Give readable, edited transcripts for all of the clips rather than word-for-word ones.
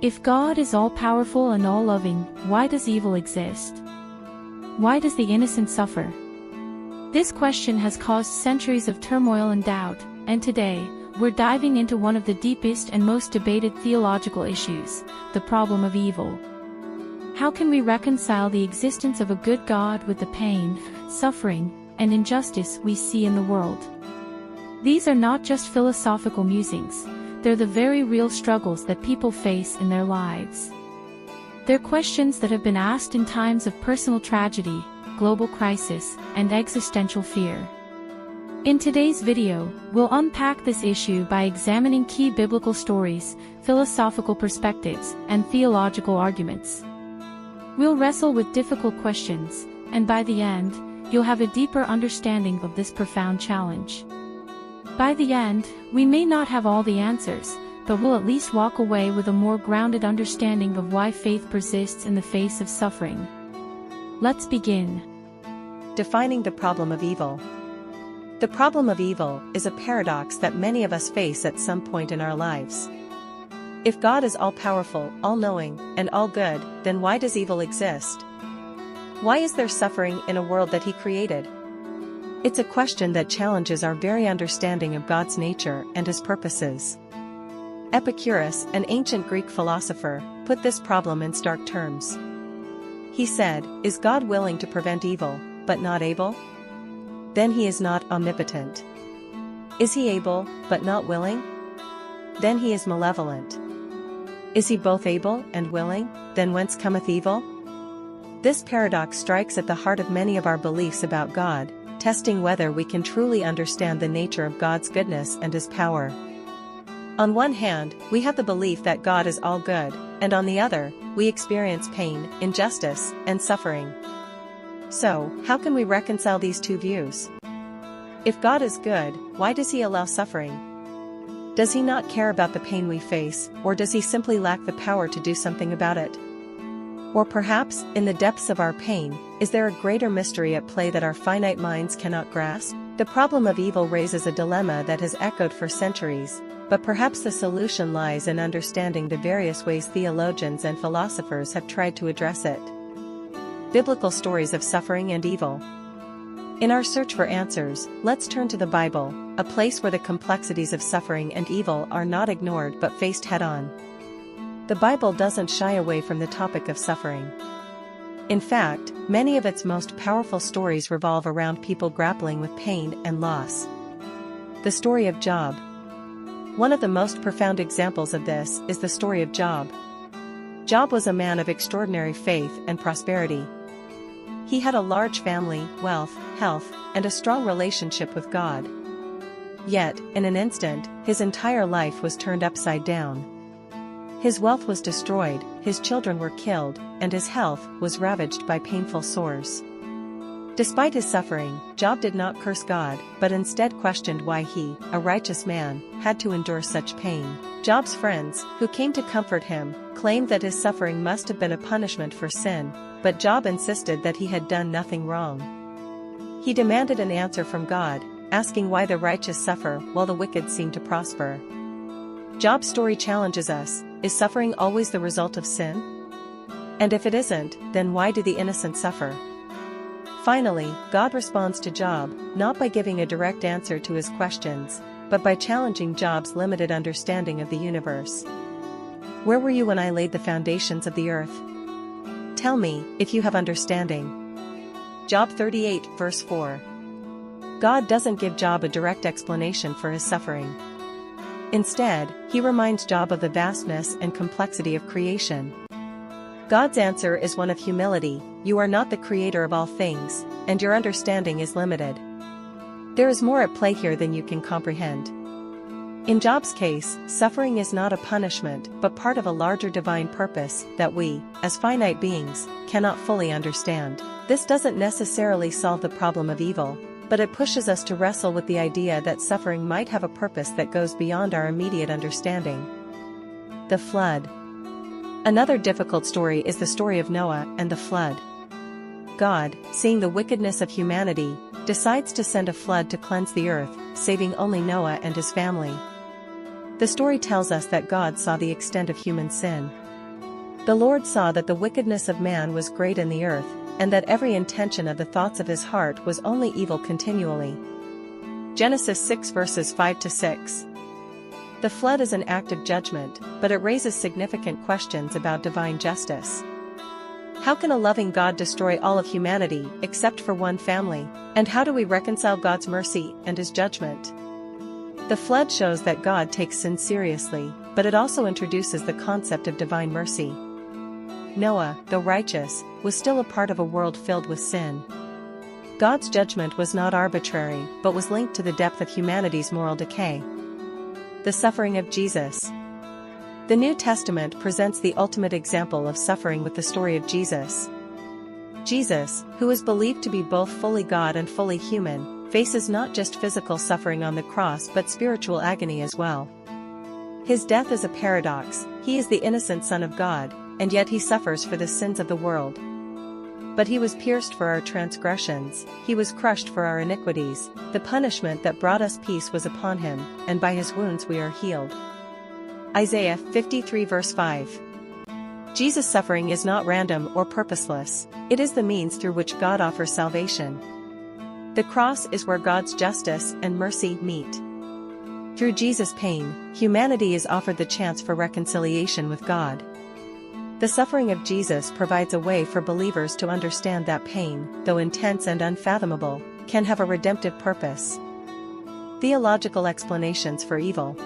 If God is all-powerful and all-loving, why does evil exist? Why does the innocent suffer? This question has caused centuries of turmoil and doubt, and today, we're diving into one of the deepest and most debated theological issues, the problem of evil. How can we reconcile the existence of a good God with the pain, suffering, and injustice we see in the world? These are not just philosophical musings, they're the very real struggles that people face in their lives. They're questions that have been asked in times of personal tragedy, global crisis, and existential fear. In today's video, we'll unpack this issue by examining key biblical stories, philosophical perspectives, and theological arguments. We'll wrestle with difficult questions, and by the end, you'll have a deeper understanding of this profound challenge. By the end, we may not have all the answers, but we'll at least walk away with a more grounded understanding of why faith persists in the face of suffering. Let's begin. Defining the problem of evil. The problem of evil is a paradox that many of us face at some point in our lives. If God is all-powerful, all-knowing, and all-good, then why does evil exist? Why is there suffering in a world that He created? It's a question that challenges our very understanding of God's nature and His purposes. Epicurus, an ancient Greek philosopher, put this problem in stark terms. He said, "Is God willing to prevent evil, but not able? Then He is not omnipotent. Is He able, but not willing? Then He is malevolent. Is He both able and willing? Then whence cometh evil?" This paradox strikes at the heart of many of our beliefs about God, testing whether we can truly understand the nature of God's goodness and His power. On one hand, we have the belief that God is all good, and on the other, we experience pain, injustice, and suffering. So, how can we reconcile these two views? If God is good, why does He allow suffering? Does He not care about the pain we face, or does He simply lack the power to do something about it? Or perhaps, in the depths of our pain, is there a greater mystery at play that our finite minds cannot grasp? The problem of evil raises a dilemma that has echoed for centuries, but perhaps the solution lies in understanding the various ways theologians and philosophers have tried to address it. Biblical stories of suffering and evil. In our search for answers, let's turn to the Bible, a place where the complexities of suffering and evil are not ignored but faced head-on. The Bible doesn't shy away from the topic of suffering. In fact, many of its most powerful stories revolve around people grappling with pain and loss. The story of Job. One of the most profound examples of this is the story of Job. Job was a man of extraordinary faith and prosperity. He had a large family, wealth, health, and a strong relationship with God. Yet, in an instant, his entire life was turned upside down. His wealth was destroyed, his children were killed, and his health was ravaged by painful sores. Despite his suffering, Job did not curse God, but instead questioned why he, a righteous man, had to endure such pain. Job's friends, who came to comfort him, claimed that his suffering must have been a punishment for sin, but Job insisted that he had done nothing wrong. He demanded an answer from God, asking why the righteous suffer while the wicked seem to prosper. Job's story challenges us: is suffering always the result of sin? And if it isn't, then why do the innocent suffer? Finally, God responds to Job, not by giving a direct answer to his questions, but by challenging Job's limited understanding of the universe. "Where were you when I laid the foundations of the earth? Tell me, if you have understanding." Job 38, verse 4. God doesn't give Job a direct explanation for his suffering. Instead, He reminds Job of the vastness and complexity of creation. God's answer is one of humility: "You are not the creator of all things, and your understanding is limited. There is more at play here than you can comprehend." In Job's case, suffering is not a punishment but part of a larger divine purpose that we, as finite beings, cannot fully understand. This doesn't necessarily solve the problem of evil, but it pushes us to wrestle with the idea that suffering might have a purpose that goes beyond our immediate understanding. The flood. Another difficult story is the story of Noah and the flood. God, seeing the wickedness of humanity, decides to send a flood to cleanse the earth, saving only Noah and his family. The story tells us that God saw the extent of human sin. The Lord saw that the wickedness of man was great in the earth, and that every intention of the thoughts of his heart was only evil continually. Genesis 6 verses 5-6. The flood is an act of judgment, but it raises significant questions about divine justice. How can a loving God destroy all of humanity except for one family? And how do we reconcile God's mercy and his judgment? The flood shows that God takes sin seriously, but it also introduces the concept of divine mercy. Noah, though righteous, was still a part of a world filled with sin. God's judgment was not arbitrary, but was linked to the depth of humanity's moral decay. The suffering of Jesus. The New Testament presents the ultimate example of suffering with the story of Jesus. Jesus, who is believed to be both fully God and fully human, faces not just physical suffering on the cross but spiritual agony as well. His death is a paradox. He is the innocent Son of God, and yet he suffers for the sins of the world. But he was pierced for our transgressions, he was crushed for our iniquities, the punishment that brought us peace was upon him, and by his wounds we are healed. Isaiah 53 verse 5. Jesus' suffering is not random or purposeless, it is the means through which God offers salvation. The cross is where God's justice and mercy meet. Through Jesus' pain, humanity is offered the chance for reconciliation with God. The suffering of Jesus provides a way for believers to understand that pain, though intense and unfathomable, can have a redemptive purpose. Theological explanations for evil.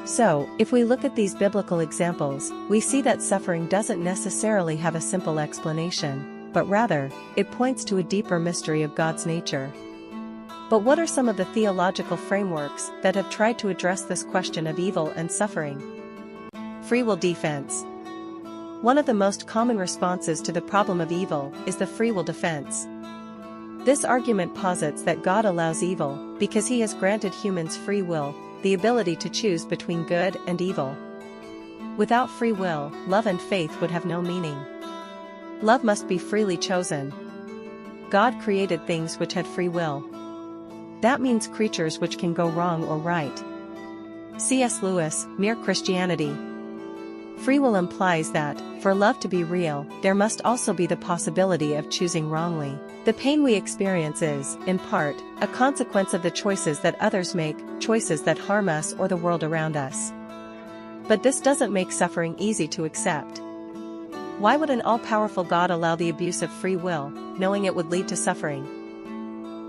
So, if we look at these biblical examples, we see that suffering doesn't necessarily have a simple explanation, but rather, it points to a deeper mystery of God's nature. But what are some of the theological frameworks that have tried to address this question of evil and suffering? Free will defense. One of the most common responses to the problem of evil is the free will defense. This argument posits that God allows evil because he has granted humans free will, the ability to choose between good and evil. Without free will, love and faith would have no meaning. Love must be freely chosen. God created things which had free will. That means creatures which can go wrong or right. C.S. Lewis, Mere Christianity. Free will implies that, for love to be real, there must also be the possibility of choosing wrongly. The pain we experience is, in part, a consequence of the choices that others make, choices that harm us or the world around us. But this doesn't make suffering easy to accept. Why would an all-powerful God allow the abuse of free will, knowing it would lead to suffering?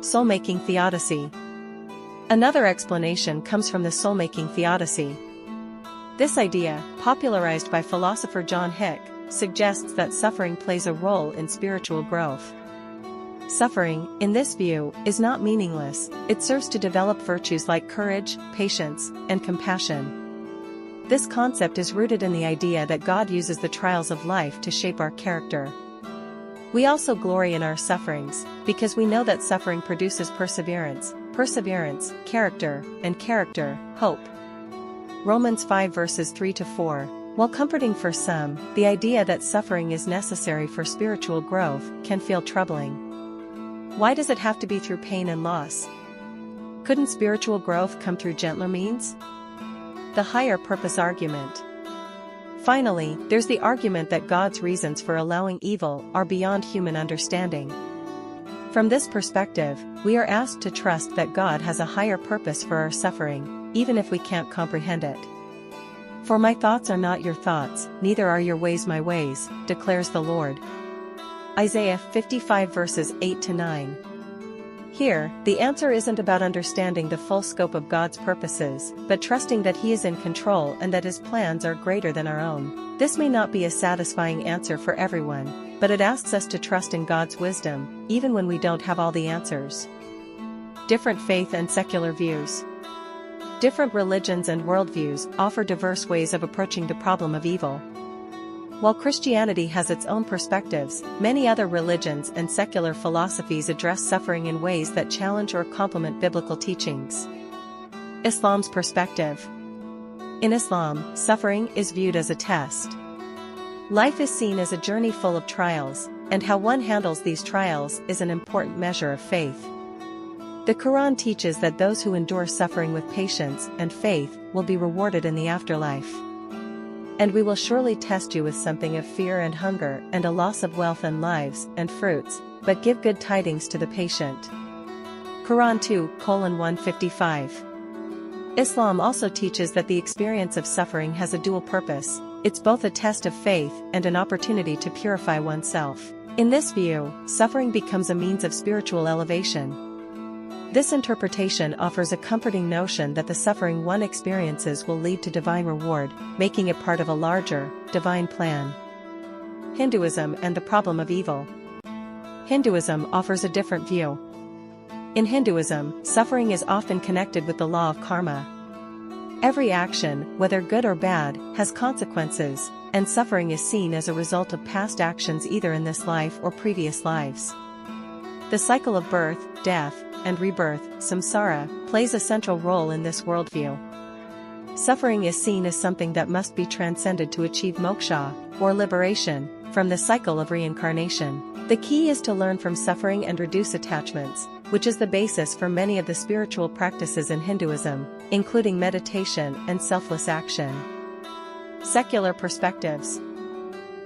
Soul-making theodicy. Another explanation comes from the soul-making theodicy. This idea, popularized by philosopher John Hick, suggests that suffering plays a role in spiritual growth. Suffering, in this view, is not meaningless, it serves to develop virtues like courage, patience, and compassion. This concept is rooted in the idea that God uses the trials of life to shape our character. We also glory in our sufferings, because we know that suffering produces perseverance, character, and character, hope. Romans 5 verses 3-4. While comforting for some, the idea that suffering is necessary for spiritual growth can feel troubling. Why does it have to be through pain and loss? Couldn't spiritual growth come through gentler means? The higher purpose argument. Finally, there's the argument that God's reasons for allowing evil are beyond human understanding. From this perspective, we are asked to trust that God has a higher purpose for our suffering, even if we can't comprehend it. For my thoughts are not your thoughts, neither are your ways my ways, declares the Lord. Isaiah 55 verses 8-9. Here, the answer isn't about understanding the full scope of God's purposes, but trusting that He is in control and that His plans are greater than our own. This may not be a satisfying answer for everyone, but it asks us to trust in God's wisdom, even when we don't have all the answers. Different faith and secular views. Different religions and worldviews offer diverse ways of approaching the problem of evil. While Christianity has its own perspectives, many other religions and secular philosophies address suffering in ways that challenge or complement biblical teachings. Islam's perspective. In Islam, suffering is viewed as a test. Life is seen as a journey full of trials, and how one handles these trials is an important measure of faith. The Quran teaches that those who endure suffering with patience and faith will be rewarded in the afterlife. And we will surely test you with something of fear and hunger and a loss of wealth and lives and fruits, but give good tidings to the patient. Quran 2:155. Islam also teaches that the experience of suffering has a dual purpose. It's both a test of faith and an opportunity to purify oneself. In this view, suffering becomes a means of spiritual elevation. This interpretation offers a comforting notion that the suffering one experiences will lead to divine reward, making it part of a larger, divine plan. Hinduism and the problem of evil. Hinduism offers a different view. In Hinduism, suffering is often connected with the law of karma. Every action, whether good or bad, has consequences, and suffering is seen as a result of past actions either in this life or previous lives. The cycle of birth, death, and rebirth, samsara, plays a central role in this worldview. Suffering is seen as something that must be transcended to achieve moksha, or liberation, from the cycle of reincarnation. The key is to learn from suffering and reduce attachments, which is the basis for many of the spiritual practices in Hinduism, including meditation and selfless action. Secular perspectives.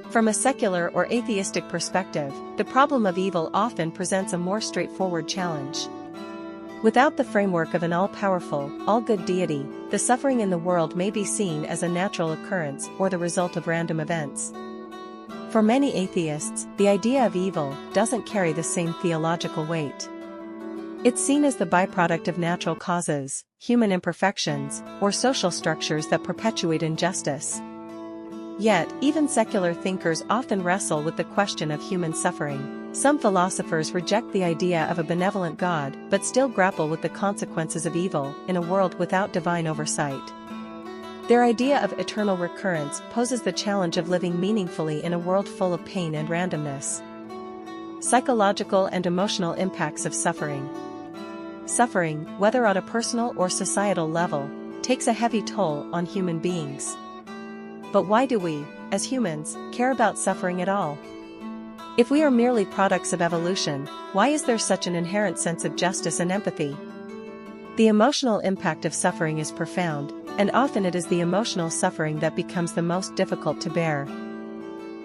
From a secular or atheistic perspective, the problem of evil often presents a more straightforward challenge. Without the framework of an all-powerful, all-good deity, the suffering in the world may be seen as a natural occurrence or the result of random events. For many atheists, the idea of evil doesn't carry the same theological weight. It's seen as the byproduct of natural causes, human imperfections, or social structures that perpetuate injustice. Yet, even secular thinkers often wrestle with the question of human suffering. Some philosophers reject the idea of a benevolent God but still grapple with the consequences of evil in a world without divine oversight. Their idea of eternal recurrence poses the challenge of living meaningfully in a world full of pain and randomness. Psychological and emotional impacts of suffering. Suffering, whether on a personal or societal level, takes a heavy toll on human beings. But why do we, as humans, care about suffering at all? If we are merely products of evolution, why is there such an inherent sense of justice and empathy? The emotional impact of suffering is profound, and often it is the emotional suffering that becomes the most difficult to bear.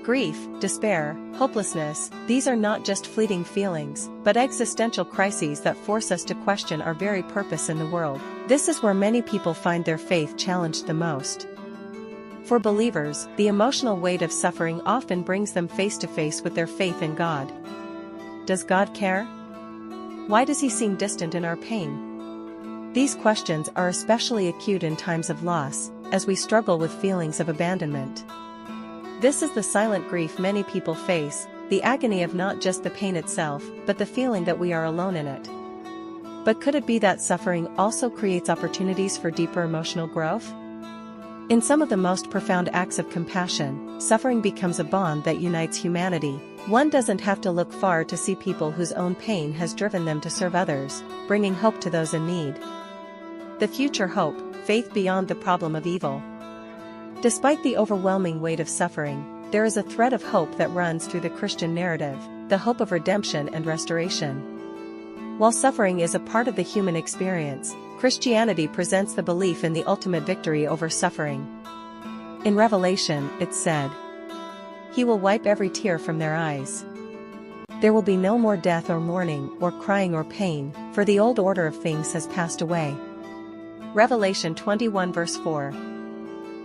Grief, despair, hopelessness, these are not just fleeting feelings, but existential crises that force us to question our very purpose in the world. This is where many people find their faith challenged the most. For believers, the emotional weight of suffering often brings them face to face with their faith in God. Does God care? Why does He seem distant in our pain? These questions are especially acute in times of loss, as we struggle with feelings of abandonment. This is the silent grief many people face, the agony of not just the pain itself, but the feeling that we are alone in it. But could it be that suffering also creates opportunities for deeper emotional growth? In some of the most profound acts of compassion, suffering becomes a bond that unites humanity. One doesn't have to look far to see people whose own pain has driven them to serve others, bringing hope to those in need. The future hope, faith beyond the problem of evil. Despite the overwhelming weight of suffering, there is a thread of hope that runs through the Christian narrative, the hope of redemption and restoration. While suffering is a part of the human experience, Christianity presents the belief in the ultimate victory over suffering. In Revelation, it's said, "He will wipe every tear from their eyes. There will be no more death or mourning or crying or pain, for the old order of things has passed away." Revelation 21 verse 4.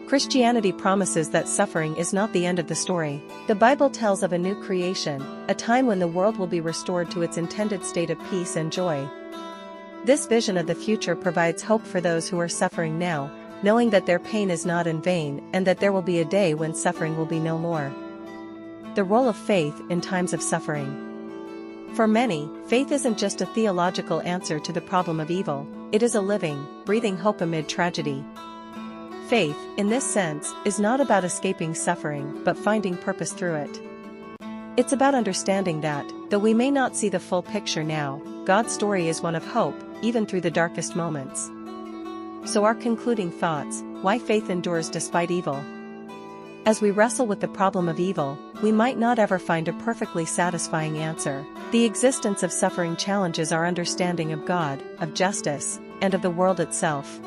Christianity promises that suffering is not the end of the story. The Bible tells of a new creation, a time when the world will be restored to its intended state of peace and joy. This vision of the future provides hope for those who are suffering now, knowing that their pain is not in vain and that there will be a day when suffering will be no more. The role of faith in times of suffering. For many, faith isn't just a theological answer to the problem of evil, it is a living, breathing hope amid tragedy. Faith, in this sense, is not about escaping suffering but finding purpose through it. It's about understanding that, though we may not see the full picture now, God's story is one of hope, even through the darkest moments. So our concluding thoughts, why faith endures despite evil. As we wrestle with the problem of evil, we might not ever find a perfectly satisfying answer. The existence of suffering challenges our understanding of God, of justice, and of the world itself.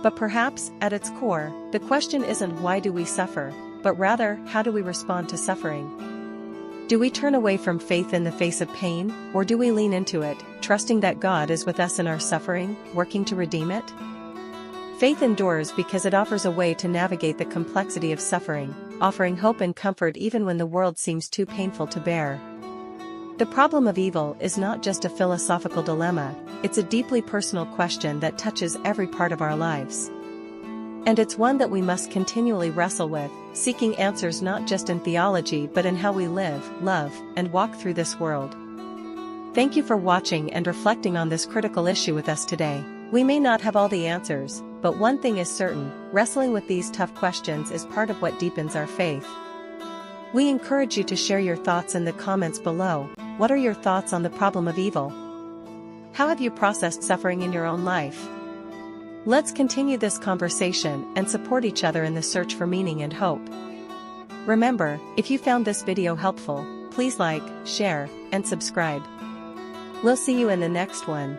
But perhaps, at its core, the question isn't why do we suffer, but rather, how do we respond to suffering? Do we turn away from faith in the face of pain, or do we lean into it, trusting that God is with us in our suffering, working to redeem it? Faith endures because it offers a way to navigate the complexity of suffering, offering hope and comfort even when the world seems too painful to bear. The problem of evil is not just a philosophical dilemma, it's a deeply personal question that touches every part of our lives. And it's one that we must continually wrestle with, seeking answers not just in theology but in how we live, love, and walk through this world. Thank you for watching and reflecting on this critical issue with us today. We may not have all the answers, but one thing is certain, wrestling with these tough questions is part of what deepens our faith. We encourage you to share your thoughts in the comments below. What are your thoughts on the problem of evil? How have you processed suffering in your own life? Let's continue this conversation and support each other in the search for meaning and hope. Remember, if you found this video helpful, please like, share, and subscribe. We'll see you in the next one.